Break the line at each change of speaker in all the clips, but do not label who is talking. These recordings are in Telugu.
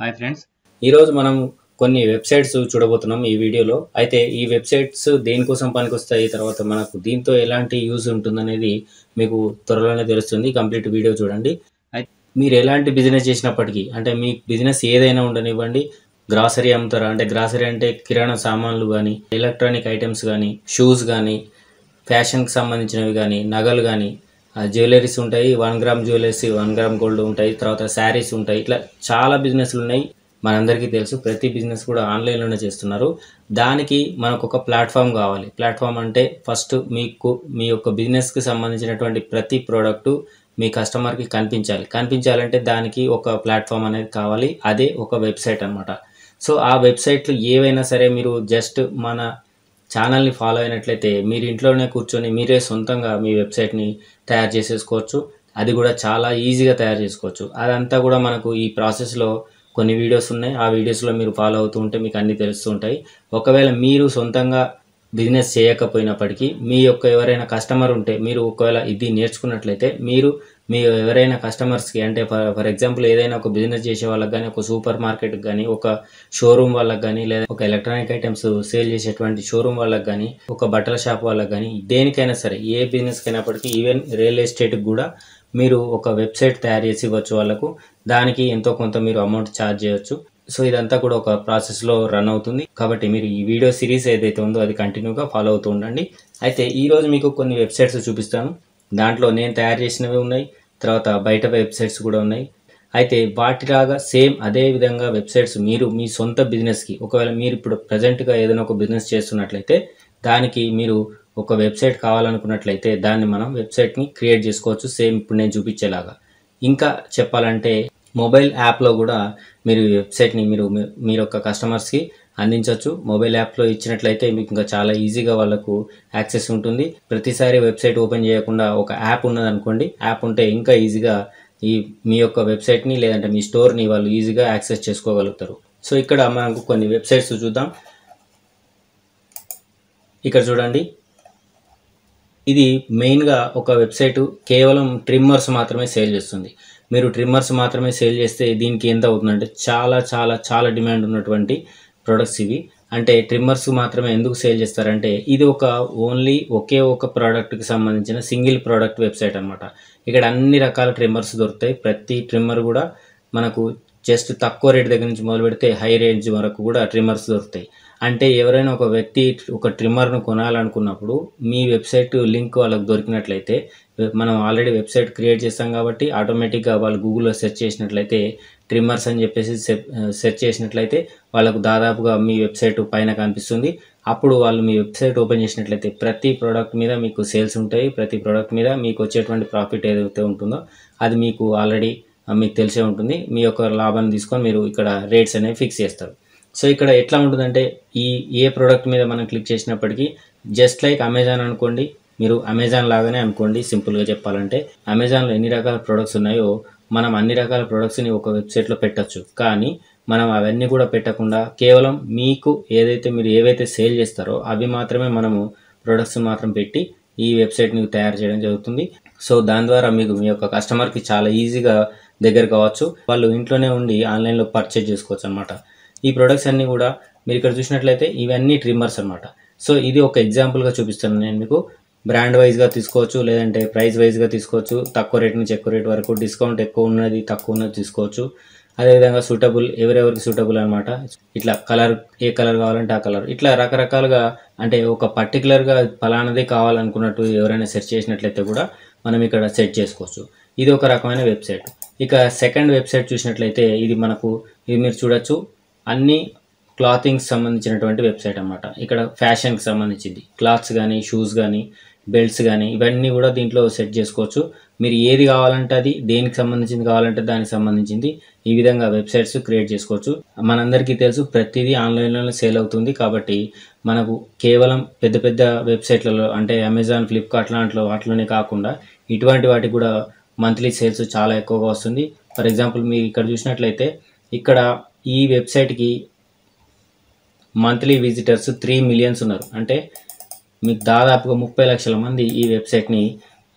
హాయ్ ఫ్రెండ్స్, ఈరోజు మనం కొన్ని వెబ్సైట్స్ చూడబోతున్నాం ఈ వీడియోలో. అయితే ఈ వెబ్సైట్స్ దేనికోసం పనికొస్తాయి, తర్వాత మనకు దీంతో ఎలాంటి యూజ్ ఉంటుందనేది మీకు త్వరలోనే తెలుస్తుంది. కంప్లీట్ వీడియో చూడండి. అయితే మీరు ఎలాంటి బిజినెస్ చేసినప్పటికీ, అంటే మీ బిజినెస్ ఏదైనా ఉండనివ్వండి, గ్రాసరీ అమ్ముతారా అంటే గ్రాసరీ అంటే కిరాణా సామాన్లు కానీ, ఎలక్ట్రానిక్ ఐటమ్స్ కానీ, షూస్ కానీ, ఫ్యాషన్కి సంబంధించినవి కానీ, నగలు కానీ, జ్యువెలరీస్ ఉంటాయి. 1 గ్రామ్ జ్యువెలరీస్, 1 గ్రామ్ గోల్డ్ ఉంటాయి. తర్వాత శారీస్ ఉంటాయి. ఇట్లా చాలా బిజినెస్లు ఉన్నాయి. మనందరికీ తెలుసు, ప్రతి బిజినెస్ కూడా ఆన్లైన్లోనే చేస్తున్నారు. దానికి మనకు ఒక ప్లాట్ఫామ్ కావాలి. ప్లాట్ఫామ్ అంటే ఫస్ట్ మీకు మీ యొక్క బిజినెస్కి సంబంధించినటువంటి ప్రతి ప్రోడక్టు మీ కస్టమర్కి కనిపించాలంటే దానికి ఒక ప్లాట్ఫామ్ అనేది కావాలి. అదే ఒక వెబ్సైట్ అనమాట. సో ఆ వెబ్సైట్లు ఏవైనా సరే మీరు జస్ట్ మన ఛానల్ని ఫాలో అయినట్లయితే మీరు ఇంట్లోనే కూర్చొని మీరే సొంతంగా మీ వెబ్సైట్ని తయారు చేసేసుకోవచ్చు. అది కూడా చాలా ఈజీగా తయారు చేసుకోవచ్చు. అదంతా కూడా మనకు ఈ ప్రాసెస్లో కొన్ని వీడియోస్ ఉన్నాయి. ఆ వీడియోస్లో మీరు ఫాలో అవుతూ ఉంటే మీకు అన్నీ తెలుస్తూ ఉంటాయి. ఒకవేళ మీరు సొంతంగా బిజినెస్ చేయకపోయినప్పటికీ మీ యొక్క ఎవరైనా కస్టమర్ ఉంటే, మీరు ఒకవేళ ఇది నేర్చుకున్నట్లయితే మీరు మీ ఎవరైనా కస్టమర్స్కి, అంటే ఫర్ ఎగ్జాంపుల్ ఏదైనా ఒక బిజినెస్ చేసే వాళ్ళకి కానీ, ఒక సూపర్ మార్కెట్కి కానీ, ఒక షోరూమ్ వాళ్ళకి కానీ, లేదా ఒక ఎలక్ట్రానిక్ ఐటమ్స్ సేల్ చేసేటువంటి షోరూమ్ వాళ్ళకి కానీ, ఒక బట్టల షాప్ వాళ్ళకి కానీ, దేనికైనా సరే ఏ బిజినెస్కి అయినప్పటికీ, ఈవెన్ రియల్ ఎస్టేట్కి కూడా మీరు ఒక వెబ్సైట్ తయారు చేసి ఇవ్వచ్చు వాళ్ళకు. దానికి ఎంతో కొంత మీరు అమౌంట్ ఛార్జ్ చేయొచ్చు. సో ఇదంతా కూడా ఒక ప్రాసెస్లో రన్ అవుతుంది. కాబట్టి మీరు ఈ వీడియో సిరీస్ ఏదైతే ఉందో అది కంటిన్యూగా ఫాలో అవుతూ ఉండండి. అయితే ఈరోజు మీకు కొన్ని వెబ్సైట్స్ చూపిస్తాను. దాంట్లో నేను తయారు చేసినవి ఉన్నాయి, తర్వాత బయట వెబ్సైట్స్ కూడా ఉన్నాయి. అయితే వాటిలాగా సేమ్ అదే విధంగా వెబ్సైట్స్ మీరు మీ సొంత బిజినెస్కి, ఒకవేళ మీరు ఇప్పుడు ప్రజెంట్గా ఏదైనా ఒక బిజినెస్ చేస్తున్నట్లయితే దానికి మీరు ఒక వెబ్సైట్ కావాలనుకున్నట్లయితే దాన్ని మనం వెబ్సైట్ని క్రియేట్ చేసుకోవచ్చు, సేమ్ ఇప్పుడు నేను చూపించేలాగా. ఇంకా చెప్పాలంటే మొబైల్ యాప్లో కూడా మీరు వెబ్సైట్ని మీరు ఒక కస్టమర్స్కి అందించవచ్చు. మొబైల్ యాప్లో ఇచ్చినట్లయితే మీకు ఇంకా చాలా ఈజీగా వాళ్ళకు యాక్సెస్ ఉంటుంది. ప్రతిసారి వెబ్సైట్ ఓపెన్ చేయకుండా ఒక యాప్ ఉన్నదనుకోండి, యాప్ ఉంటే ఇంకా ఈజీగా మీ యొక్క వెబ్సైట్ని లేదంటే మీ స్టోర్ని వాళ్ళు ఈజీగా యాక్సెస్ చేసుకోగలుగుతారు. సో ఇక్కడ మనకు కొన్ని వెబ్సైట్స్ చూద్దాం. ఇక్కడ చూడండి, ఇది మెయిన్గా ఒక వెబ్సైటు కేవలం ట్రిమ్మర్స్ మాత్రమే సేల్ చేస్తుంది. మీరు ట్రిమ్మర్స్ మాత్రమే సేల్ చేస్తే దీనికి ఎంత అవుతుందంటే చాలా చాలా చాలా డిమాండ్ ఉన్నటువంటి ప్రొడక్ట్స్ ఇవి. అంటే ట్రిమ్మర్స్ మాత్రమే ఎందుకు సేల్ చేస్తారంటే ఇది ఒకే ఒక ప్రోడక్ట్కి సంబంధించిన సింగిల్ ప్రోడక్ట్ వెబ్సైట్ అనమాట. ఇక్కడ అన్ని రకాల ట్రిమ్మర్స్ దొరుకుతాయి. ప్రతి ట్రిమ్మర్ కూడా మనకు జస్ట్ తక్కువ రేట్ దగ్గర నుంచి మొదలు పెడితే హై రేంజ్ వరకు కూడా ట్రిమ్మర్స్ దొరుకుతాయి. అంటే ఎవరైనా ఒక వ్యక్తి ఒక ట్రిమ్మర్ను కొనాలనుకున్నప్పుడు మీ వెబ్సైట్ లింక్ వాళ్ళకు దొరికినట్లయితే, మనం ఆల్రెడీ వెబ్సైట్ క్రియేట్ చేస్తాం కాబట్టి ఆటోమేటిక్గా వాళ్ళు గూగుల్లో సెర్చ్ చేసినట్లయితే ట్రిమ్మర్స్ అని చెప్పేసి సెర్చ్ చేసినట్లయితే వాళ్ళకు దాదాపుగా మీ వెబ్సైట్ పైన కనిపిస్తుంది. అప్పుడు వాళ్ళు మీ వెబ్సైట్ ఓపెన్ చేసినట్లయితే ప్రతి ప్రోడక్ట్ మీద మీకు సేల్స్ ఉంటాయి. ప్రతి ప్రోడక్ట్ మీద మీకు వచ్చేటువంటి ప్రాఫిట్ ఏదైతే ఉంటుందో అది మీకు ఆల్రెడీ మీకు తెలిసే ఉంటుంది. మీ యొక్క లాభాన్ని తీసుకొని మీరు ఇక్కడ రేట్స్ అనేవి ఫిక్స్ చేస్తారు. సో ఇక్కడ ఎట్లా ఉంటుందంటే ఏ ప్రోడక్ట్ మీద మనం క్లిక్ చేసినప్పటికీ జస్ట్ లైక్ అమెజాన్ అనుకోండి, మీరు అమెజాన్ లాగానే అనుకోండి. సింపుల్గా చెప్పాలంటే అమెజాన్లో ఎన్ని రకాల ప్రొడక్ట్స్ ఉన్నాయో మనం అన్ని రకాల ప్రొడక్ట్స్ని ఒక వెబ్సైట్లో పెట్టచ్చు. కానీ మనం అవన్నీ కూడా పెట్టకుండా కేవలం మీరు ఏవైతే సేల్ చేస్తారో అవి మాత్రమే మనము ప్రొడక్ట్స్ మాత్రం పెట్టి ఈ వెబ్సైట్ని తయారు చేయడం జరుగుతుంది. సో దాని ద్వారా మీకు మీ యొక్క కస్టమర్కి చాలా ఈజీగా దగ్గర కావచ్చు. వాళ్ళు ఇంట్లోనే ఉండి ఆన్లైన్లో పర్చేజ్ చేసుకోవచ్చు అనమాట. ఈ ప్రొడక్ట్స్ అన్నీ కూడా మీరు ఇక్కడ చూసినట్లయితే ఇవన్నీ ట్రిమ్మర్స్ అనమాట. సో ఇది ఒక ఎగ్జాంపుల్గా చూపిస్తాను నేను మీకు. బ్రాండ్ వైజ్గా తీసుకోవచ్చు, లేదంటే ప్రైస్ వైజ్గా తీసుకోవచ్చు. తక్కువ రేట్ నుంచి ఎక్కువ రేట్ వరకు, డిస్కౌంట్ ఎక్కువ ఉన్నది తక్కువ ఉన్నది తీసుకోవచ్చు. అదేవిధంగా ఎవరెవరికి సూటబుల్ అనమాట. ఇట్లా ఏ కలర్ కావాలంటే ఆ కలర్, ఇట్లా రకరకాలుగా, అంటే ఒక పర్టికులర్గా ఫలానదే కావాలనుకున్నట్టు ఎవరైనా సెర్చ్ చేసినట్లయితే కూడా మనం ఇక్కడ సెట్ చేసుకోవచ్చు. ఇది ఒక రకమైన వెబ్సైట్. ఇక సెకండ్ వెబ్సైట్ చూసినట్లయితే ఇది మీరు చూడొచ్చు, అన్ని క్లాతింగ్స్ సంబంధించినటువంటి వెబ్సైట్ అనమాట. ఇక్కడ ఫ్యాషన్కి సంబంధించింది క్లాత్స్ కానీ, షూస్ కానీ, బెల్ట్స్ కానీ ఇవన్నీ కూడా దీంట్లో సెట్ చేసుకోవచ్చు. మీరు ఏది కావాలంటే అది, దేనికి సంబంధించింది కావాలంటే దానికి సంబంధించింది, ఈ విధంగా వెబ్సైట్స్ క్రియేట్ చేసుకోవచ్చు. మనందరికీ తెలుసు ప్రతిదీ ఆన్లైన్లోనే సేల్ అవుతుంది. కాబట్టి మనకు కేవలం పెద్ద పెద్ద వెబ్సైట్లలో, అంటే అమెజాన్, ఫ్లిప్కార్ట్ వాటిలోనే కాకుండా ఇటువంటి వాటికి కూడా మంత్లీ సేల్స్ చాలా ఎక్కువగా వస్తుంది. ఫర్ ఎగ్జాంపుల్ మీరు ఇక్కడ చూసినట్లయితే ఇక్కడ ఈ వెబ్సైట్కి మంత్లీ విజిటర్స్ 3 మిలియన్స్ ఉన్నారు. అంటే మీకు దాదాపుగా 30 లక్షల మంది ఈ వెబ్సైట్ని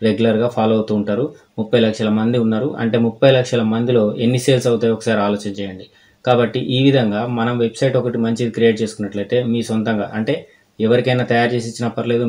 రెగ్యులర్గా ఫాలో అవుతూ ఉంటారు. 30 లక్షల మంది ఉన్నారు. అంటే 30 లక్షల మందిలో ఎన్ని సేల్స్ అవుతాయో ఒకసారి ఆలోచన చేయండి. కాబట్టి ఈ విధంగా మనం వెబ్సైట్ ఒకటి మంచిది క్రియేట్ చేసుకున్నట్లయితే మీ సొంతంగా అంటే ఎవరికైనా తయారు చేసి ఇచ్చినా పర్లేదు,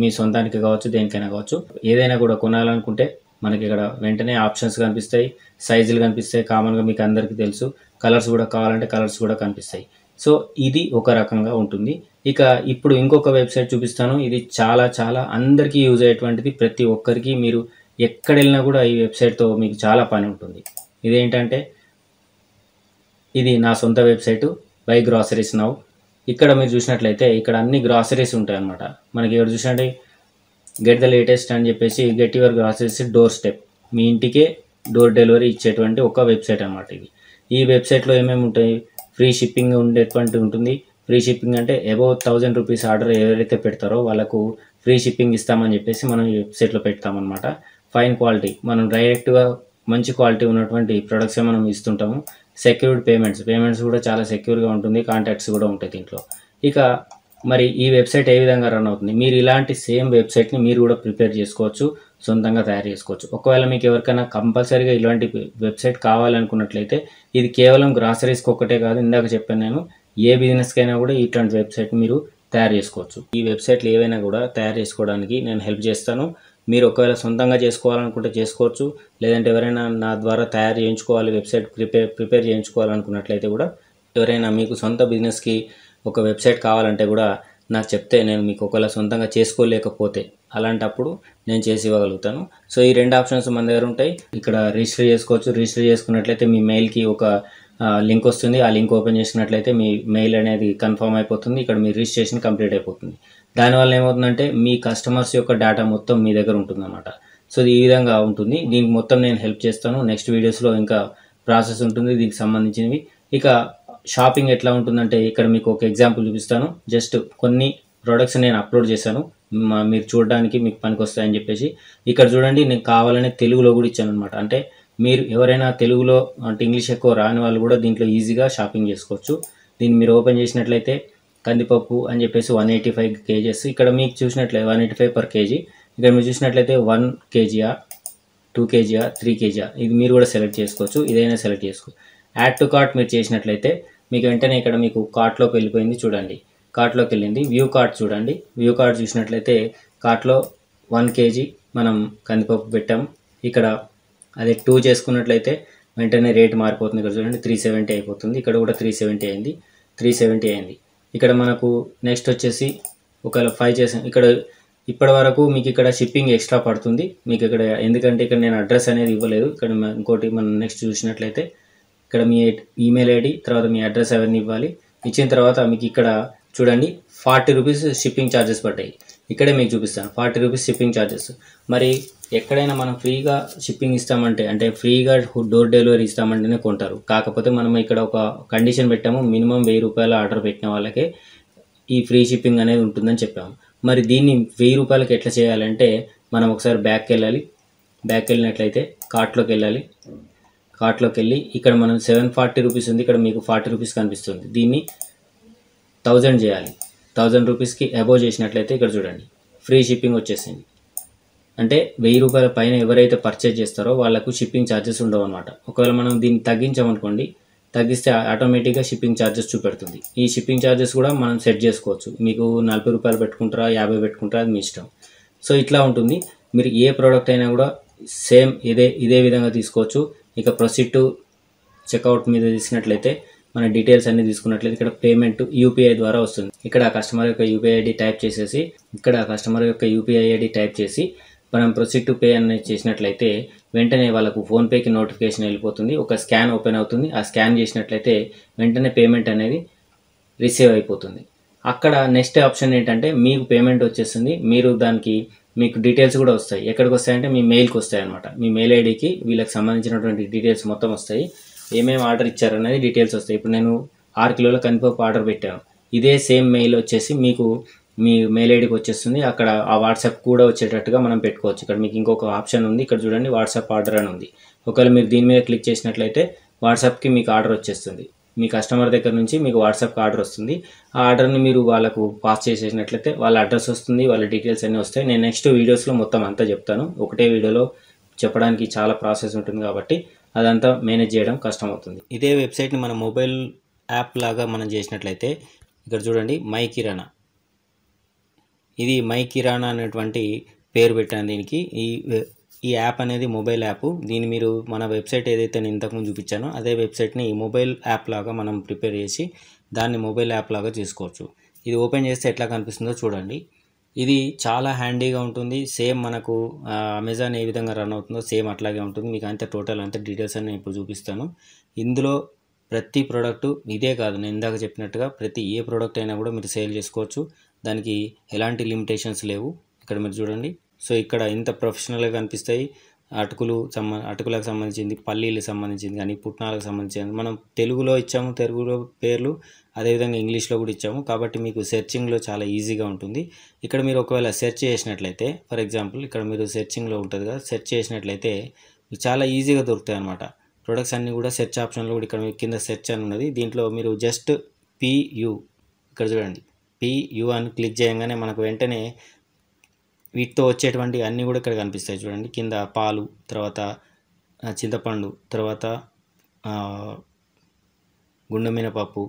మీ సొంతానికి కావచ్చు, దేనికైనా కావచ్చు, ఏదైనా కూడా కొనాలనుకుంటే మనకి ఇక్కడ వెంటనే ఆప్షన్స్ కనిపిస్తాయి, సైజులు కనిపిస్తాయి, కామన్గా మీకు అందరికీ తెలుసు. కలర్స్ కూడా కావాలంటే కలర్స్ కూడా కనిపిస్తాయి. సో ఇది ఒక రకంగా ఉంటుంది. ఇక ఇప్పుడు ఇంకొక వెబ్సైట్ చూపిస్తాను. ఇది చాలా చాలా అందరికీ యూజ్ అయ్యేటువంటిది. ప్రతి ఒక్కరికి మీరు ఎక్కడ వెళ్ళినా కూడా ఈ వెబ్సైట్తో మీకు చాలా పని ఉంటుంది. ఇదేంటంటే ఇది నా సొంత వెబ్సైటు బై గ్రాసరీస్ నౌ. ఇక్కడ మీరు చూసినట్లయితే ఇక్కడ అన్ని గ్రాసరీస్ ఉంటాయి అన్నమాట. మనకి ఇక్కడ చూసినట్టు గెట్ ద లేటెస్ట్ అని చెప్పేసి get your groceries doorstep, మీ ఇంటికే డోర్ డెలివరీ ఇచ్చేటువంటి ఒక వెబ్సైట్ అన్నమాట ఇది. ఈ వెబ్సైట్లో ఏమేమి ఉంటాయి, ఫ్రీ షిప్పింగ్ ఉండేటువంటి ఉంటుంది. ఫ్రీ షిప్పింగ్ అంటే అబౌవ్ 1000 రూపీస్ ఆర్డర్ ఎవరైతే పెడతారో వాళ్ళకు ఫ్రీ షిప్పింగ్ ఇస్తామని చెప్పేసి మనం ఈ వెబ్సైట్లో పెడతామన్నమాట. ఫైన్ క్వాలిటీ, మనం డైరెక్ట్గా మంచి క్వాలిటీ ఉన్నటువంటి ప్రొడక్ట్సే మనం ఇస్తుంటాము. సెక్యూర్డ్ పేమెంట్స్ కూడా చాలా సెక్యూర్గా ఉంటుంది. కాంటాక్ట్స్ కూడా ఉంటాయి దీంట్లో. ఇక మరి ఈ వెబ్సైట్ ఏ విధంగా రన్ అవుతుంది, మీరు ఇలాంటి సేమ్ వెబ్సైట్ని మీరు కూడా ప్రిపేర్ చేసుకోవచ్చు, సొంతంగా తయారు చేసుకోవచ్చు. ఒకవేళ మీకు ఎవరికైనా కంపల్సరీగా ఇలాంటి వెబ్సైట్ కావాలనుకున్నట్లయితే ఇది కేవలం గ్రాసరీస్కి ఒక్కటే కాదు, ఇందాక చెప్పాను నేను, ఏ బిజినెస్కైనా కూడా ఇట్లాంటి వెబ్సైట్ మీరు తయారు చేసుకోవచ్చు. ఈ వెబ్సైట్లు ఏవైనా కూడా తయారు చేసుకోవడానికి నేను హెల్ప్ చేస్తాను. మీరు ఒకవేళ సొంతంగా చేసుకోవాలనుకుంటే చేసుకోవచ్చు, లేదంటే ఎవరైనా నా ద్వారా తయారు చేయించుకోవాలి, వెబ్సైట్ ప్రిపేర్ చేయించుకోవాలనుకున్నట్లయితే కూడా, ఎవరైనా మీకు సొంత బిజినెస్కి ఒక వెబ్సైట్ కావాలంటే కూడా నాకు చెప్తే నేను మీకు ఒకవేళ సొంతంగా చేసుకోలేకపోతే అలాంటప్పుడు నేను చేసి ఇవ్వగలుగుతాను. సో ఈ 2 ఆప్షన్స్ మన దగ్గర ఉంటాయి. ఇక్కడ రిజిస్టర్ చేసుకోవచ్చు. రిజిస్టర్ చేసుకున్నట్లయితే మీ మెయిల్కి ఒక లింక్ వస్తుంది. ఆ లింక్ ఓపెన్ చేసినట్లయితే మీ మెయిల్ అనేది కన్ఫర్మ్ అయిపోతుంది. ఇక్కడ మీ రిజిస్ట్రేషన్ కంప్లీట్ అయిపోతుంది. దానివల్ల ఏమవుతుందంటే మీ కస్టమర్స్ యొక్క డేటా మొత్తం మీ దగ్గర ఉంటుందన్నమాట. సో ఈ విధంగా ఉంటుంది. దీనికి మొత్తం నేను హెల్ప్ చేస్తాను. నెక్స్ట్ వీడియోస్లో ఇంకా ప్రాసెస్ ఉంటుంది దీనికి సంబంధించినవి. ఇక షాపింగ్ ఎట్లా ఉంటుందంటే ఇక్కడ మీకు ఒక ఎగ్జాంపుల్ చూపిస్తాను. జస్ట్ కొన్ని ప్రోడక్ట్స్ నేను అప్లోడ్ చేశాను, మీరు చూడడానికి మీకు పనికి వస్తాయని చెప్పేసి. ఇక్కడ చూడండి, నేను కావాలనే తెలుగులో కూడా ఇచ్చాను అనమాట. అంటే మీరు ఎవరైనా తెలుగులో అంటే ఇంగ్లీష్ ఎక్కువ రాని వాళ్ళు కూడా దీంట్లో ఈజీగా షాపింగ్ చేసుకోవచ్చు. దీన్ని మీరు ఓపెన్ చేసినట్లయితే కందిపప్పు అని చెప్పేసి 185 kgs, ఇక్కడ మీకు చూసినట్లయితే 185 per kg. ఇక్కడ మీరు చూసినట్లయితే 1 kg, 2 kg, 3 kg, ఇది మీరు కూడా సెలెక్ట్ చేసుకోవచ్చు. ఇదైనా సెలెక్ట్ చేసుకోవచ్చు. యాడ్ టు కార్ట్ మీరు చేసినట్లయితే మీకు వెంటనే ఇక్కడ మీకు కార్ట్లోకి వెళ్ళిపోయింది. చూడండి, కార్ట్లోకి వెళ్ళింది. వ్యూ కార్ట్ చూడండి. వ్యూ కార్ట్ చూసినట్లయితే కార్ట్లో 1 kg మనం కందిపప్పు పెట్టాం. ఇక్కడ అదే 2 చేసుకున్నట్లయితే వెంటనే రేట్ మారిపోతుంది. ఇక్కడ చూడండి 370 అయిపోతుంది. ఇక్కడ కూడా 370 అయింది. 370 అయింది. ఇక్కడ మనకు నెక్స్ట్ వచ్చేసి ఒకవేళ 5 చేసాం, ఇక్కడ ఇప్పటి వరకు మీకు ఇక్కడ షిప్పింగ్ ఎక్స్ట్రా పడుతుంది మీకు ఇక్కడ, ఎందుకంటే ఇక్కడ నేను అడ్రస్ అనేది ఇవ్వలేదు. ఇక్కడ ఇంకోటి మనం నెక్స్ట్ చూసినట్లయితే ఇక్కడ మీ ఈమెయిల్ ఐడి, తర్వాత మీ అడ్రస్ అవన్నీ ఇవ్వాలి. ఇచ్చిన తర్వాత మీకు ఇక్కడ చూడండి 40 రూపీస్ షిప్పింగ్ ఛార్జెస్ పడ్డాయి. ఇక్కడే మీకు చూపిస్తాను 40 రూపీస్ షిప్పింగ్ ఛార్జెస్. మరి ఎక్కడైనా మనం ఫ్రీగా షిప్పింగ్ ఇస్తామంటే, అంటే ఫ్రీగా డోర్ డెలివరీ ఇస్తామంటేనే కొంటారు. కాకపోతే మనం ఇక్కడ ఒక కండిషన్ పెట్టాము, మినిమం 1000 రూపాయల ఆర్డర్ పెట్టిన వాళ్ళకే ఈ ఫ్రీ షిప్పింగ్ అనేది ఉంటుందని చెప్పాము. మరి దీన్ని 1000 రూపాయలకి ఎట్లా చేయాలంటే మనం ఒకసారి బ్యాక్కి వెళ్ళాలి. బ్యాక్కి వెళ్ళినట్లయితే కార్ట్లోకి వెళ్ళాలి. కార్ట్లోకి వెళ్ళి ఇక్కడ మనం 740 రూపీస్ ఉంది, ఇక్కడ మీకు 40 రూపీస్ కనిపిస్తుంది. దీన్ని 1000 చేయాలి. 1000 రూపీస్కి అబోవ్ చేసినట్లయితే ఇక్కడ చూడండి ఫ్రీ షిప్పింగ్ వచ్చేసింది. అంటే 1000 రూపాయల పైన ఎవరైతే పర్చేజ్ చేస్తారో వాళ్ళకు షిప్పింగ్ ఛార్జెస్ ఉండవు అనమాట. ఒకవేళ మనం దీన్ని తగ్గించామనుకోండి, తగ్గిస్తే ఆటోమేటిక్గా షిప్పింగ్ ఛార్జెస్ చూపెడుతుంది. ఈ షిప్పింగ్ ఛార్జెస్ కూడా మనం సెట్ చేసుకోవచ్చు. మీకు 40 రూపాయలు పెట్టుకుంటారా, 50 పెట్టుకుంటారా, అది మీ ఇష్టం. సో ఇట్లా ఉంటుంది. మీరు ఏ ప్రోడక్ట్ అయినా కూడా సేమ్ ఇదే విధంగా తీసుకోవచ్చు. ఇక ప్రొసీడ్ టు చెక్అవుట్ మీద తీసినట్లయితే మన డీటెయిల్స్ అన్ని తీసుకున్నట్లయితే ఇక్కడ పేమెంట్ యూపీఐ ద్వారా వస్తుంది. ఇక్కడ కస్టమర్ యొక్క యూపీఐ ఐడి టైప్ చేసేసి, మనం ప్రొసీడ్ టు పే అనేది చేసినట్లయితే వెంటనే వాళ్ళకు ఫోన్పేకి నోటిఫికేషన్ వెళ్ళిపోతుంది. ఒక స్కాన్ ఓపెన్ అవుతుంది. ఆ స్కాన్ చేసినట్లయితే వెంటనే పేమెంట్ అనేది రిసీవ్ అయిపోతుంది. అక్కడ నెక్స్ట్ ఆప్షన్ ఏంటంటే మీకు పేమెంట్ వచ్చేస్తుంది. మీరు దానికి మీకు డీటెయిల్స్ కూడా వస్తాయి. ఎక్కడికి వస్తాయంటే మీ మెయిల్కి వస్తాయి అనమాట. మీ మెయిల్ ఐడికి వీళ్ళకి సంబంధించినటువంటి డీటెయిల్స్ మొత్తం వస్తాయి. ఏమేమి ఆర్డర్ ఇచ్చారనేది డీటెయిల్స్ వస్తాయి. ఇప్పుడు నేను 6 కిలోల కందిపప్పు ఆర్డర్ పెట్టాను. ఇదే సేమ్ మెయిల్ వచ్చేసి మీకు మీ మెయిల్ ఐడికి వచ్చేస్తుంది. అక్కడ ఆ వాట్సాప్ కూడా వచ్చేటట్టుగా మనం పెట్టుకోవచ్చు. ఇక్కడ మీకు ఇంకొక ఆప్షన్ ఉంది. ఇక్కడ చూడండి వాట్సాప్ ఆర్డర్ అని ఉంది. ఒకవేళ మీరు దీని మీద క్లిక్ చేసినట్లయితే వాట్సాప్కి మీకు ఆర్డర్ వచ్చేస్తుంది. మీ కస్టమర్ దగ్గర నుంచి మీకు వాట్సాప్కి ఆర్డర్ వస్తుంది. ఆ ఆర్డర్ని మీరు వాళ్ళకు పాస్ చేసేసినట్లయితే వాళ్ళ అడ్రస్ వస్తుంది, వాళ్ళ డీటెయిల్స్ అన్నీ వస్తాయి. నేను నెక్స్ట్ వీడియోస్లో మొత్తం అంతా చెప్తాను. ఒకటే వీడియోలో చెప్పడానికి చాలా ప్రాసెస్ ఉంటుంది కాబట్టి అదంతా మేనేజ్ చేయడం కష్టం అవుతుంది. ఇదే వెబ్సైట్ని మన మొబైల్ యాప్ లాగా మనం చేసినట్లయితే ఇక్కడ చూడండి మై కిరాణా, ఇది మై కిరాణా అనేటువంటి పేరు పెట్టాను దీనికి. ఈ యాప్ అనేది మొబైల్ యాప్. దీన్ని మీరు మన వెబ్సైట్ ఏదైతే నేను ఇంతకుముందు చూపించానో అదే వెబ్సైట్ని మొబైల్ యాప్ లాగా మనం ప్రిపేర్ చేసి దాన్ని మొబైల్ యాప్ లాగా చేసుకోవచ్చు. ఇది ఓపెన్ చేస్తే ఎట్లా కనిపిస్తుందో చూడండి. ఇది చాలా హ్యాండీగా ఉంటుంది. సేమ్ మనకు అమెజాన్ ఏ విధంగా రన్ అవుతుందో సేమ్ అట్లాగే ఉంటుంది. మీకు అంతే టోటల్ అంతే డీటెయిల్స్ అని ఇప్పుడు చూపిస్తాను. ఇందులో ప్రతి ప్రోడక్టు ఇదే కాదు, నేను ఇందాక చెప్పినట్టుగా ప్రతి ఏ ప్రోడక్ట్ అయినా కూడా మీరు సేల్ చేసుకోవచ్చు. దానికి ఎలాంటి లిమిటేషన్స్ లేవు. ఇక్కడ మీరు చూడండి. సో ఇక్కడ ఇంత ప్రొఫెషనల్గా కనిపిస్తాయి. అటుకులకు సంబంధించింది, పల్లీలకు సంబంధించింది కానీ, పుట్నాలకు సంబంధించింది మనం తెలుగులో ఇచ్చాము, తెలుగులో పేర్లు, అదేవిధంగా ఇంగ్లీష్లో కూడా ఇచ్చాము. కాబట్టి మీకు సెర్చింగ్లో చాలా ఈజీగా ఉంటుంది. ఇక్కడ మీరు ఒకవేళ సెర్చ్ చేసినట్లయితే, ఫర్ ఎగ్జాంపుల్ ఇక్కడ మీరు సెర్చింగ్లో ఉంటుంది కదా, సెర్చ్ చేసినట్లయితే మీకు చాలా ఈజీగా దొరుకుతాయి అన్నమాట. ప్రొడక్ట్స్ అన్నీ కూడా సెర్చ్ ఆప్షన్లో కూడా ఇక్కడ కింద సెర్చ్ అని ఉన్నది. దీంట్లో మీరు జస్ట్ PU ఇక్కడ చూడండి, PU అని క్లిక్ చేయగానే మనకు వెంటనే వీటితో వచ్చేటువంటి అన్నీ కూడా ఇక్కడ కనిపిస్తాయి. చూడండి కింద పాలు, తర్వాత చింతపండు, తర్వాత గుండు మినపప్పు,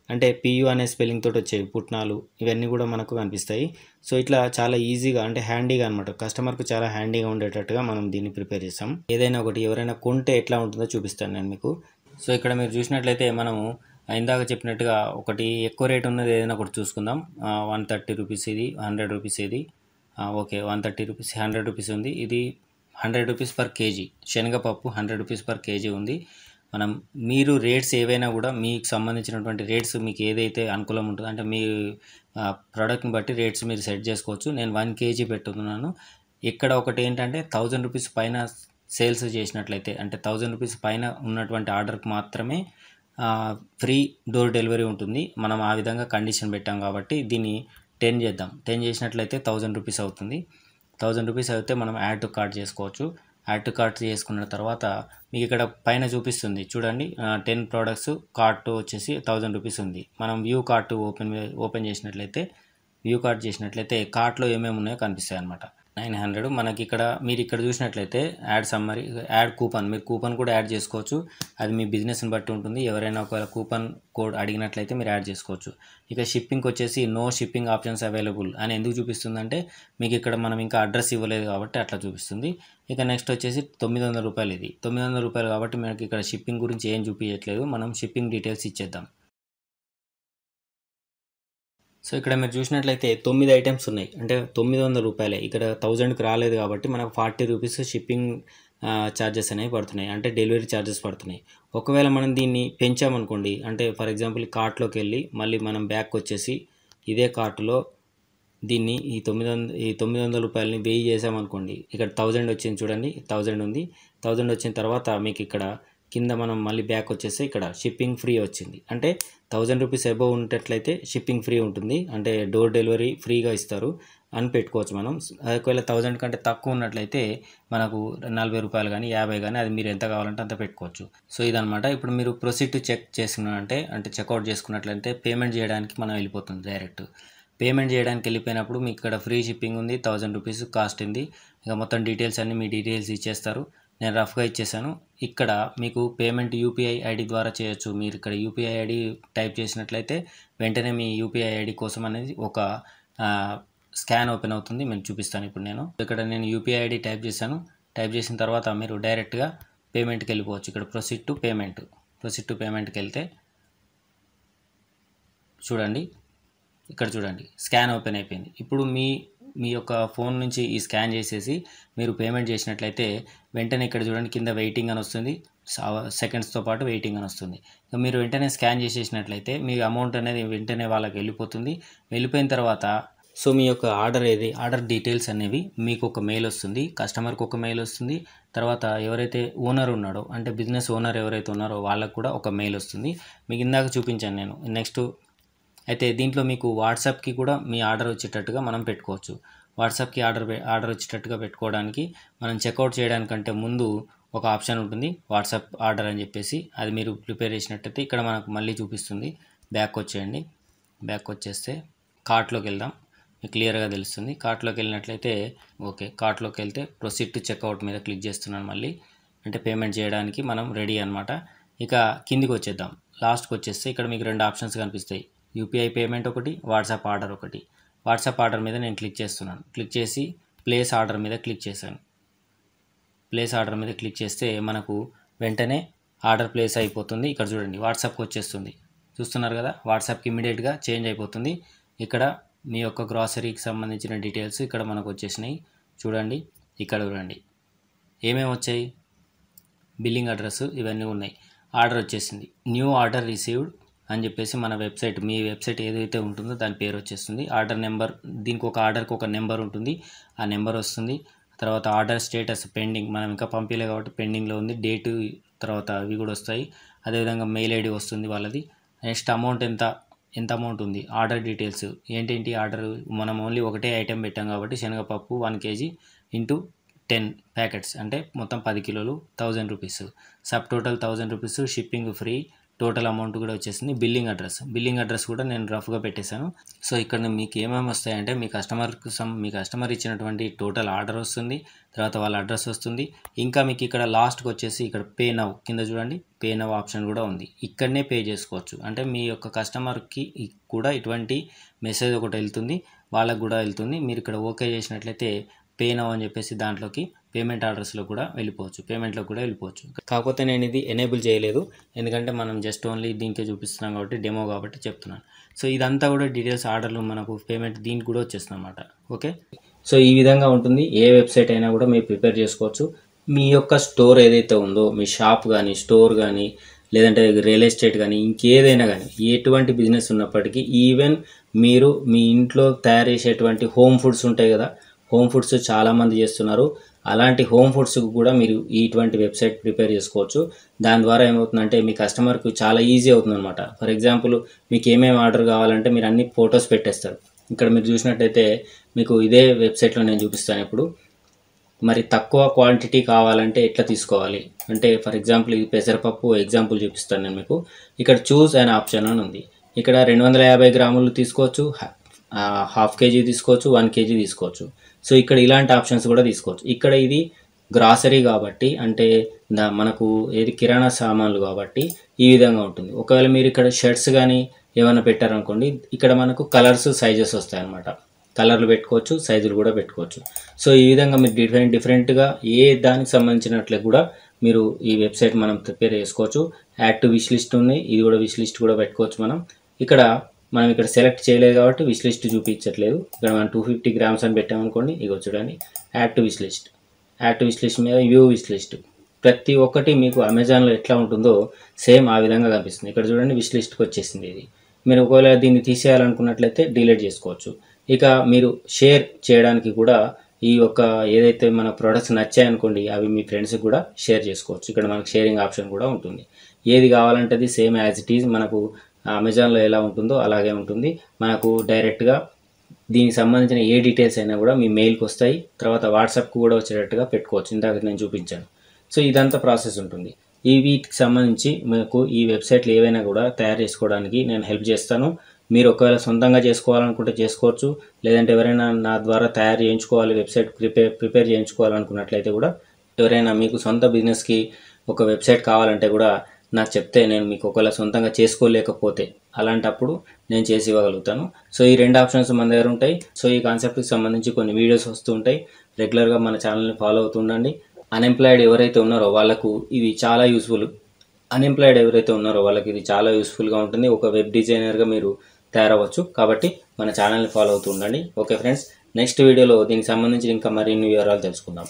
అంటే PU అనే స్పెల్లింగ్ తోటి వచ్చేవి, పుట్నాలు, ఇవన్నీ కూడా మనకు కనిపిస్తాయి. సో ఇట్లా చాలా ఈజీగా అంటే హ్యాండీగా అనమాట, కస్టమర్కు చాలా హ్యాండీగా ఉండేటట్టుగా మనం దీన్ని ప్రిపేర్ చేస్తాం. ఏదైనా ఒకటి ఎవరైనా కొంటే ఎట్లా ఉంటుందో చూపిస్తాను నేను మీకు. సో ఇక్కడ మీరు చూసినట్లయితే మనము ఇందాక చెప్పినట్టుగా ఒకటి ఎక్కువ రేట్ ఉన్నది ఏదైనా ఒకటి చూసుకుందాం. 130 రూపీస్ ఇది, 100 రూపీస్ ఇది. ఓకే 130 రూపీస్, 100 రూపీస్ ఉంది. ఇది 100 రూపీస్ పర్ కేజీ శనగపప్పు 100 రూపీస్ పర్ కేజీ ఉంది. మీరు రేట్స్ ఏవైనా కూడా మీకు సంబంధించినటువంటి రేట్స్ మీకు ఏదైతే అనుకూలం ఉంటుందో, అంటే మీ ప్రోడక్ట్ని బట్టి రేట్స్ మీరు సెట్ చేసుకోవచ్చు. నేను 1 కేజీ పెట్టుతున్నాను. ఇక్కడ ఒకటి ఏంటంటే 1000 రూపీస్ పైన సేల్స్ చేసినట్లయితే, అంటే 1000 రూపీస్ పైన ఉన్నటువంటి ఆర్డర్కి మాత్రమే ఫ్రీ డోర్ డెలివరీ ఉంటుంది. మనం ఆ విధంగా కండిషన్ పెట్టాం కాబట్టి దీన్ని 10 చేద్దాం. 10 చేసినట్లయితే 1000 రూపీస్ అవుతుంది. 1000 రూపీస్ అయితే మనం యాడ్ టు కార్ట్ చేసుకోవచ్చు. యాడ్ టు కార్ట్ చేసుకున్న తర్వాత మీకు ఇక్కడ పైన చూపిస్తుంది చూడండి, 10 ప్రోడక్ట్స్ కార్ట్ వచ్చేసి 1000 రూపీస్ ఉంది. మనం వ్యూ కార్ట్ ఓపెన్ చేసినట్లయితే, వ్యూ కార్ట్ చేసినట్లయితే కార్ట్లో ఏమేమి ఉన్నాయో కనిపిస్తాయి అన్నమాట. 900 మనకి ఇక్కడ మీరు ఇక్కడ చూసినట్లయితే యాడ్ సమ్మరీ, యాడ్ కూపన్, మీరు కూపన్ కూడా యాడ్ చేసుకోవచ్చు. అది మీ బిజినెస్ని బట్టి ఉంటుంది. ఎవరైనా ఒకవేళ కూపన్ కోడ్ అడిగినట్లయితే మీరు యాడ్ చేసుకోవచ్చు. ఇక షిప్పింగ్కి వచ్చేసి నో షిప్పింగ్ ఆప్షన్స్ అవైలబుల్ అని ఎందుకు చూపిస్తుందంటే మీకు ఇక్కడ మనం ఇంకా అడ్రస్ ఇవ్వలేదు కాబట్టి అట్లా చూపిస్తుంది. ఇక నెక్స్ట్ వచ్చేసి 900 రూపాయలు, ఇది 900 రూపాయలు కాబట్టి మనకి ఇక్కడ షిప్పింగ్ గురించి ఏం చూపించట్లేదు. మనం షిప్పింగ్ డీటెయిల్స్ ఇచ్చేద్దాం. సో ఇక్కడ మీరు చూసినట్లయితే 9 ఐటమ్స్ ఉన్నాయి, అంటే 900 రూపాయలే. ఇక్కడ 1000కి రాలేదు కాబట్టి మనకు 40 రూపీస్ షిప్పింగ్ ఛార్జెస్ అనేవి పడుతున్నాయి, అంటే డెలివరీ ఛార్జెస్ పడుతున్నాయి. ఒకవేళ మనం దీన్ని పెంచామనుకోండి, అంటే ఫర్ ఎగ్జాంపుల్ కార్ట్లోకి వెళ్ళి మళ్ళీ మనం బ్యాక్ వచ్చేసి ఇదే కార్టులో దీన్ని ఈ 900 రూపాయలని 1000 చేసామనుకోండి, ఇక్కడ 1000 వచ్చింది చూడండి, 1000 ఉంది. 1000 వచ్చిన తర్వాత మీకు ఇక్కడ కింద మనం మళ్ళీ బ్యాక్ వచ్చేసి ఇక్కడ షిప్పింగ్ ఫ్రీ వచ్చింది. అంటే 1000 రూపీస్ అబోవ్ ఉన్నట్లయితే షిప్పింగ్ ఫ్రీ ఉంటుంది, అంటే డోర్ డెలివరీ ఫ్రీగా ఇస్తారు అని పెట్టుకోవచ్చు మనం. ఒకవేళ 1000 కంటే తక్కువ ఉన్నట్లయితే మనకు 40 రూపాయలు కానీ 50 కానీ, అది మీరు ఎంత కావాలంటే అంత పెట్టుకోవచ్చు. సో ఇదనమాట. ఇప్పుడు మీరు ప్రొసీడ్ టు చెక్ చేసుకున్నారంటే, అంటే చెక్అవుట్ చేసుకున్నట్లయితే పేమెంట్ చేయడానికి మనం వెళ్ళిపోతుంది డైరెక్ట్. పేమెంట్ చేయడానికి వెళ్ళిపోయినప్పుడు మీకు ఇక్కడ ఫ్రీ షిప్పింగ్ ఉంది, 1000 రూపీస్ కాస్ట్ ఉంది. ఇక మొత్తం డీటెయిల్స్ అన్నీ మీ డీటెయిల్స్ ఇచ్చేస్తారు. నేను రఫ్గా ఇచ్చేసాను. ఇక్కడ మీకు పేమెంట్ UPI ID ద్వారా చేయొచ్చు. మీరు ఇక్కడ UPI ID టైప్ చేసినట్లయితే వెంటనే మీ UPI ID కోసం అనేది ఒక స్కాన్ ఓపెన్ అవుతుంది. నేను చూపిస్తాను ఇప్పుడు. ఇక్కడ నేను UPI ID టైప్ చేశాను. టైప్ చేసిన తర్వాత మీరు డైరెక్ట్గా పేమెంట్కి వెళ్ళిపోవచ్చు. ఇక్కడ ప్రొసీడ్ టు పేమెంట్కి వెళ్తే చూడండి, ఇక్కడ చూడండి స్కాన్ ఓపెన్ అయిపోయింది. ఇప్పుడు మీ యొక్క ఫోన్ నుంచి ఈ స్కాన్ చేసేసి మీరు పేమెంట్ చేసినట్లయితే వెంటనే ఇక్కడ చూడండి కింద వెయిటింగ్ అని వస్తుంది, సెకండ్స్తో పాటు వెయిటింగ్ అని వస్తుంది. మీరు వెంటనే స్కాన్ చేసేసినట్లయితే మీ అమౌంట్ అనేది వెంటనే వాళ్ళకి వెళ్ళిపోతుంది. వెళ్ళిపోయిన తర్వాత సో మీ యొక్క ఆర్డర్ డీటెయిల్స్ అనేవి మీకు ఒక మెయిల్ వస్తుంది, కస్టమర్కి ఒక మెయిల్ వస్తుంది. తర్వాత ఎవరైతే ఓనర్ ఉన్నాడో, అంటే బిజినెస్ ఓనర్ ఎవరైతే ఉన్నారో వాళ్ళకు కూడా ఒక మెయిల్ వస్తుంది. మీకు ఇందాక చూపించాను నేను. నెక్స్ట్ అయితే దీంట్లో మీకు వాట్సాప్కి కూడా మీ ఆర్డర్ వచ్చేటట్టుగా మనం పెట్టుకోవచ్చు. వాట్సాప్కి ఆర్డర్ వచ్చేటట్టుగా పెట్టుకోవడానికి మనం చెక్అవుట్ చేయడానికంటే ముందు ఒక ఆప్షన్ ఉంటుంది, వాట్సాప్ ఆర్డర్ అని చెప్పేసి. అది మీరు ప్రిపేర్ చేసినట్టయితే ఇక్కడ మనకు మళ్ళీ చూపిస్తుంది. బ్యాక్ వచ్చేయండి. బ్యాక్ వచ్చేస్తే కార్ట్లోకి వెళ్దాం, మీకు క్లియర్గా తెలుస్తుంది. కార్ట్లోకి వెళ్ళినట్లయితే ఓకే, కార్ట్లోకి వెళ్తే ప్రొసీడ్ టు చెక్అవుట్ మీద క్లిక్ చేస్తున్నాను. మళ్ళీ అంటే పేమెంట్ చేయడానికి మనం రెడీ అనమాట. ఇక కిందికి వచ్చేద్దాం. లాస్ట్కి వచ్చేస్తే ఇక్కడ మీకు 2 ఆప్షన్స్ కనిపిస్తాయి. యూపీఐ పేమెంట్ ఒకటి, వాట్సాప్ ఆర్డర్ ఒకటి. వాట్సాప్ ఆర్డర్ మీద నేను క్లిక్ చేస్తున్నాను. క్లిక్ చేసి ప్లేస్ ఆర్డర్ మీద క్లిక్ చేశాను. ప్లేస్ ఆర్డర్ మీద క్లిక్ చేస్తే మనకు వెంటనే ఆర్డర్ ప్లేస్ అయిపోతుంది. ఇక్కడ చూడండి వాట్సాప్కి వచ్చేస్తుంది. చూస్తున్నారు కదా, వాట్సాప్కి ఇమీడియట్గా చేంజ్ అయిపోతుంది. ఇక్కడ మీ యొక్క గ్రాసరీకి సంబంధించిన డీటెయిల్స్ ఇక్కడ మనకు వచ్చేసినాయి. చూడండి, ఇక్కడ చూడండి ఏమేమి వచ్చాయి, బిల్లింగ్ అడ్రస్ ఇవన్నీ ఉన్నాయి. ఆర్డర్ వచ్చేసింది. న్యూ ఆర్డర్ రిసీవ్డ్ అని చెప్పేసి మన వెబ్సైట్, మీ వెబ్సైట్ ఏదైతే ఉంటుందో దాని పేరు వచ్చేస్తుంది. ఆర్డర్ నెంబర్, దీనికి ఒక ఆర్డర్కి ఒక నెంబర్ ఉంటుంది, ఆ నెంబర్ వస్తుంది. తర్వాత ఆర్డర్ స్టేటస్ పెండింగ్, మనం ఇంకా పంపించలే కాబట్టి పెండింగ్లో ఉంది. డేటు తర్వాత అవి కూడా వస్తాయి. అదేవిధంగా మెయిల్ ఐడి వస్తుంది వాళ్ళది. నెక్స్ట్ అమౌంట్ ఎంత అమౌంట్ ఉంది, ఆర్డర్ డీటెయిల్స్ ఏంటేంటి. ఆర్డర్ మనం ఓన్లీ ఒకటే ఐటెం పెట్టాం కాబట్టి శనగపప్పు 1 kg ఇంటూ 10 ప్యాకెట్స్ అంటే మొత్తం 10 కిలోలు 1000 rupees. Sub total 1000 rupees, shipping free. Total amount కూడా వచ్చేసింది. బిల్లింగ్ అడ్రస్ కూడా నేను రఫ్గా పెట్టేశాను. సో ఇక్కడ మీకు ఏమేమి వస్తాయంటే మీ కస్టమర్ ఇచ్చినటువంటి టోటల్ ఆర్డర్ వస్తుంది, తర్వాత వాళ్ళ అడ్రస్ వస్తుంది. ఇంకా మీకు ఇక్కడ లాస్ట్కి వచ్చేసి ఇక్కడ పే నవ్ కింద చూడండి, పే నవ్ ఆప్షన్ కూడా ఉంది. ఇక్కడనే పే చేసుకోవచ్చు. అంటే మీ యొక్క కస్టమర్కి కూడా ఇటువంటి మెసేజ్ ఒకటి వెళ్తుంది, వాళ్ళకు కూడా వెళ్తుంది. మీరు ఇక్కడ ఓకే చేసినట్లయితే పే నవ్ అని చెప్పేసి దాంట్లోకి పేమెంట్ ఆర్డర్స్లో కూడా పేమెంట్లో కూడా వెళ్ళిపోవచ్చు. కాకపోతే నేను ఇది ఎనేబుల్ చేయలేదు, ఎందుకంటే మనం జస్ట్ ఓన్లీ దీనికే చూపిస్తున్నాం కాబట్టి, డెమో కాబట్టి చెప్తున్నాను. సో ఇదంతా కూడా డీటెయిల్స్ ఆర్డర్లు మనకు పేమెంట్ దీనికి కూడా వచ్చేస్తుంది అన్నమాట. ఓకే, సో ఈ విధంగా ఉంటుంది. ఏ వెబ్సైట్ అయినా కూడా మీరు ప్రిపేర్ చేసుకోవచ్చు. మీ యొక్క స్టోర్ ఏదైతే ఉందో, మీ షాప్ కానీ, స్టోర్ కానీ, లేదంటే రియల్ ఎస్టేట్ కానీ, ఇంకేదైనా కానీ, ఎటువంటి బిజినెస్ ఉన్నప్పటికీ, ఈవెన్ మీరు మీ ఇంట్లో తయారు చేసేటువంటి హోమ్ ఫుడ్స్ ఉంటాయి కదా, హోమ్ ఫుడ్స్ చాలామంది చేస్తున్నారు. అలాంటి హోమ్ ఫుడ్స్కి కూడా మీరు ఇటువంటి వెబ్సైట్ ప్రిపేర్ చేసుకోవచ్చు. దాని ద్వారా ఏమవుతుందంటే మీ కస్టమర్కి చాలా ఈజీ అవుతుంది అనమాట. ఫర్ ఎగ్జాంపుల్ మీకు ఏమేమి ఆర్డర్ కావాలంటే మీరు అన్ని ఫొటోస్ పెట్టేస్తారు. ఇక్కడ మీరు చూసినట్టయితే మీకు ఇదే వెబ్సైట్లో నేను చూపిస్తాను ఇప్పుడు. మరి తక్కువ క్వాంటిటీ కావాలంటే ఎట్లా తీసుకోవాలి అంటే, ఫర్ ఎగ్జాంపుల్ ఇది పెసరపప్పు ఎగ్జాంపుల్ చూపిస్తాను నేను మీకు. ఇక్కడ చూస్ అనే ఆప్షన్ అని ఉంది. ఇక్కడ 250 గ్రాములు తీసుకోవచ్చు, 1/2 kg తీసుకోవచ్చు, 1 kg తీసుకోవచ్చు. సో ఇక్కడ ఇలాంటి ఆప్షన్స్ కూడా తీసుకోవచ్చు. ఇక్కడ ఇది గ్రాసరీ కాబట్టి, అంటే మనకు ఏది కిరాణా సామాన్లు కాబట్టి ఈ విధంగా ఉంటుంది. ఒకవేళ మీరు ఇక్కడ షర్ట్స్ కానీ ఏమైనా పెట్టారనుకోండి, ఇక్కడ మనకు కలర్స్ సైజెస్ వస్తాయి అన్నమాట. కలర్లు పెట్టుకోవచ్చు, సైజులు కూడా పెట్టుకోవచ్చు. సో ఈ విధంగా మీరు డిఫరెంట్గా ఏ దానికి సంబంధించినట్లు కూడా మీరు ఈ వెబ్సైట్ మనం ప్రిపేర్ చేసుకోవచ్చు. యాడ్ టు విష్ లిస్ట్ ఉంది, ఇది కూడా విష్ లిస్ట్ కూడా పెట్టుకోవచ్చు. మనం ఇక్కడ సెలెక్ట్ చేయలేదు కాబట్టి విష్ లిస్ట్ చూపించట్లేదు. ఇక్కడ మనం 250 గ్రామ్స్ అని పెట్టామనుకోండి, ఇక చూడండి యాడ్ టు విష్ లిస్ట్ మీద వ్యూ విష్ లిస్ట్. ప్రతి ఒక్కటి మీకు అమెజాన్లో ఎట్లా ఉంటుందో సేమ్ ఆ విధంగా కనిపిస్తుంది. ఇక్కడ చూడండి విష్ లిస్ట్కి వచ్చేసింది ఇది. మీరు ఒకవేళ దీన్ని తీసేయాలనుకున్నట్లయితే డిలీట్ చేసుకోవచ్చు. ఇక మీరు షేర్ చేయడానికి కూడా ఈ యొక్క ఏదైతే మన ప్రొడక్ట్స్ నచ్చాయనుకోండి, అవి మీ ఫ్రెండ్స్కి కూడా షేర్ చేసుకోవచ్చు. ఇక్కడ మనకు షేరింగ్ ఆప్షన్ కూడా ఉంటుంది. ఏది కావాలంటే అది సేమ్ యాజ్ ఇట్ ఈజ్ మనకు అమెజాన్లో ఎలా ఉంటుందో అలాగే ఉంటుంది. మనకు డైరెక్ట్గా దీనికి సంబంధించిన ఏ డీటెయిల్స్ అయినా కూడా మీ మెయిల్కి వస్తాయి. తర్వాత వాట్సాప్కి కూడా వచ్చేటట్టుగా పెట్టుకోవచ్చు, ఇందాక నేను చూపించాను. సో ఇదంతా ప్రాసెస్ ఉంటుంది. వీటికి సంబంధించి మీకు ఈ వెబ్సైట్లు ఏవైనా కూడా తయారు చేసుకోవడానికి నేను హెల్ప్ చేస్తాను. మీరు ఒకవేళ సొంతంగా చేసుకోవాలనుకుంటే చేసుకోవచ్చు, లేదంటే ఎవరైనా నా ద్వారా తయారు చేయించుకోవాలి, వెబ్సైట్ ప్రిపేర్ చేయించుకోవాలనుకున్నట్లయితే కూడా, ఎవరైనా మీకు సొంత బిజినెస్కి ఒక వెబ్సైట్ కావాలంటే కూడా నాకు చెప్తే నేను మీకు ఒకవేళ సొంతంగా చేసుకోలేకపోతే అలాంటప్పుడు నేను చేసి ఇవ్వగలుగుతాను. సో ఈ 2 ఆప్షన్స్ మన దగ్గర ఉంటాయి. సో ఈ కాన్సెప్ట్కి సంబంధించి కొన్ని వీడియోస్ వస్తూ ఉంటాయి. రెగ్యులర్గా మన ఛానల్ని ఫాలో అవుతుండండి. అన్ఎంప్లాయిడ్ ఎవరైతే ఉన్నారో వాళ్ళకు ఇది చాలా యూస్ఫుల్గా ఉంటుంది. ఒక వెబ్ డిజైనర్గా మీరు తయారవచ్చు. కాబట్టి మన ఛానల్ని ఫాలో అవుతూ ఉండండి. ఓకే ఫ్రెండ్స్, నెక్స్ట్ వీడియోలో దీనికి సంబంధించి ఇంకా మరిన్ని వివరాలు తెలుసుకుందాం.